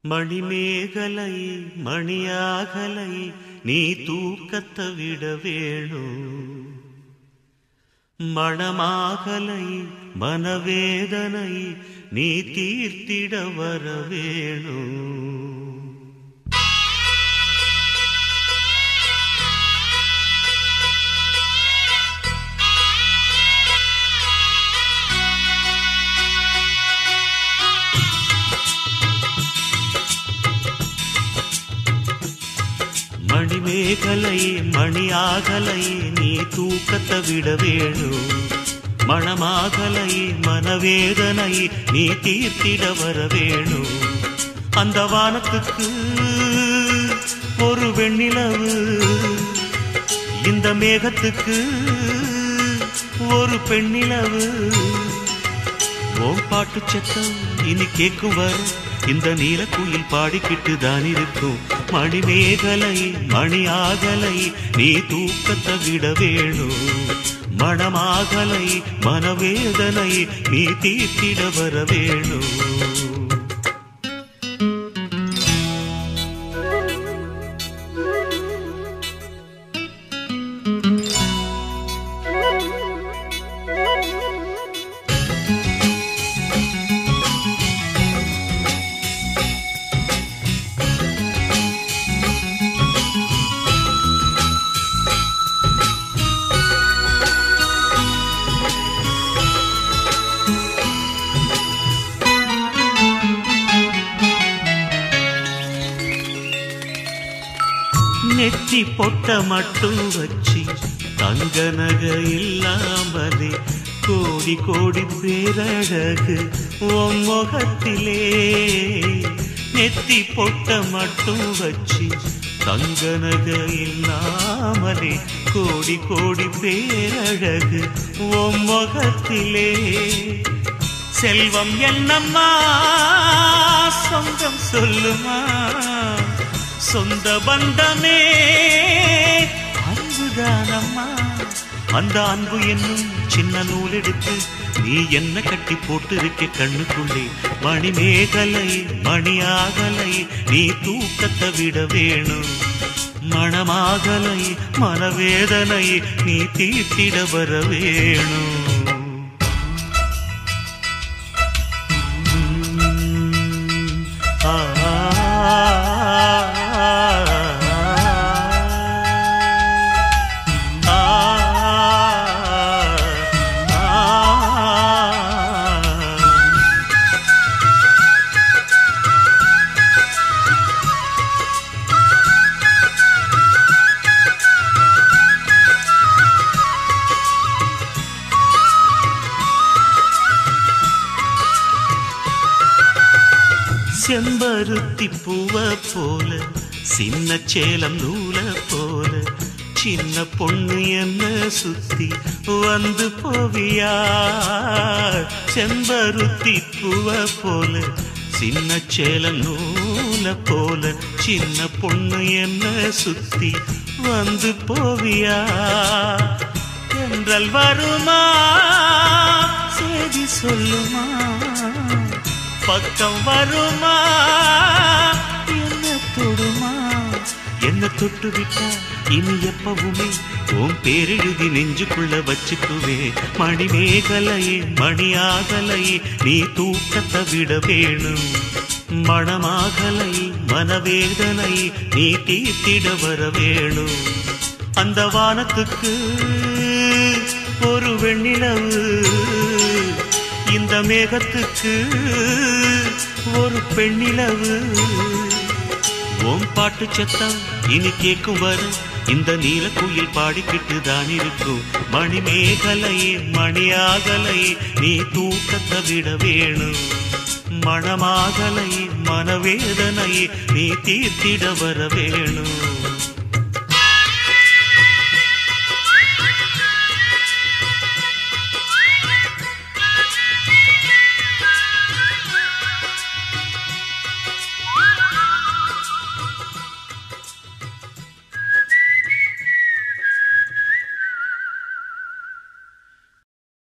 மணிமேகலை மணியாகலை நீ தூக்கத்தை விட வேணும். மணமாகலை மனவேதனை நீ தீர்த்திட வர வேணும். மணிமேகலை மணியாகலை நீ தூக்கத்தை விட வேணும். மணமாகலை மனவேதனை நீ தீர்த்திட வர வேணும். அந்த வானத்துக்கு ஒரு வெண்ணிலவு, இந்த மேகத்துக்கு ஒரு பெண்ணிலவு. ஓம் பாட்டு சத்தம் இனி கேட்கும் வர இந்த நீலக்குயில் பாடிக்கிட்டு தான் இருக்கும். மணிமேகலை மணியாகலை நீ தூக்கத்தை விட வேணும். மணமாகலை மனவேதனை நீ தீர்த்திட வர வேணும். நெற்றி பொட்ட மட்டும் வச்சு தங்க நகை இல்லாமலே கோடி கோடி பேரழகு உன் முகத்திலே. நெற்றி பொட்ட மட்டும் வச்சு தங்க நகை இல்லாமலே கோடி கோடி பேரழகு உன் முகத்திலே. செல்வம் என்னம்மா சொந்தம் சொல்லுமா, சொந்த பந்தமே அன்புதானம்மா. அந்த அன்பு என்னும் சின்ன நூல் எடுத்து நீ என்ன கட்டி போட்டு இருக்க கண்ணுக்குள்ளே. மணிமேகலை மணியாகலை நீ தூக்கத்தை விட வேணும். மணமாகலை மனவேதனை நீ தீர்த்திட வர வேணும். செம்பருத்தி பூவ போல சின்ன சேலம் நூல போல சின்ன பொண்ணு என்ன சுத்தி வந்து போவியா. செம்பருத்தி பூவ போல சின்ன சேலம் நூல போல சின்ன பொண்ணு என்ன சுத்தி வந்து போவியா. என்றல் வருமா செய்தி சொல்லுமா, பக்கம் வருமா என்ன தொடுமா. என்ன தொட்டு விட்டா இனி எப்பவுமே உன் பேரெழுதி நெஞ்சுக்குள்ள வச்சுக்குவே. மணிமேகலையே மணியாகலையே நீ தூக்கத்தை விட வேணும். மணமாகலை மனவேதனை நீ தீர்த்திட வர வேணும். அந்த வானத்துக்கு ஒரு வெண்ணிலவு, இந்த மேகத்துக்கு ஒரு பெண்ணிலவு. ஓம் பாட்டு சத்தம் இனி கேட்கும் வர இந்த நீலக்குயில் பாடிக்கிட்டு தான் இருக்கும். மணிமேகலையே மணியாகலையே நீ தூக்கத்தை விட வேணும். மணமாகலை மனவேதனை நீ தீர்த்திட வர வேணும்.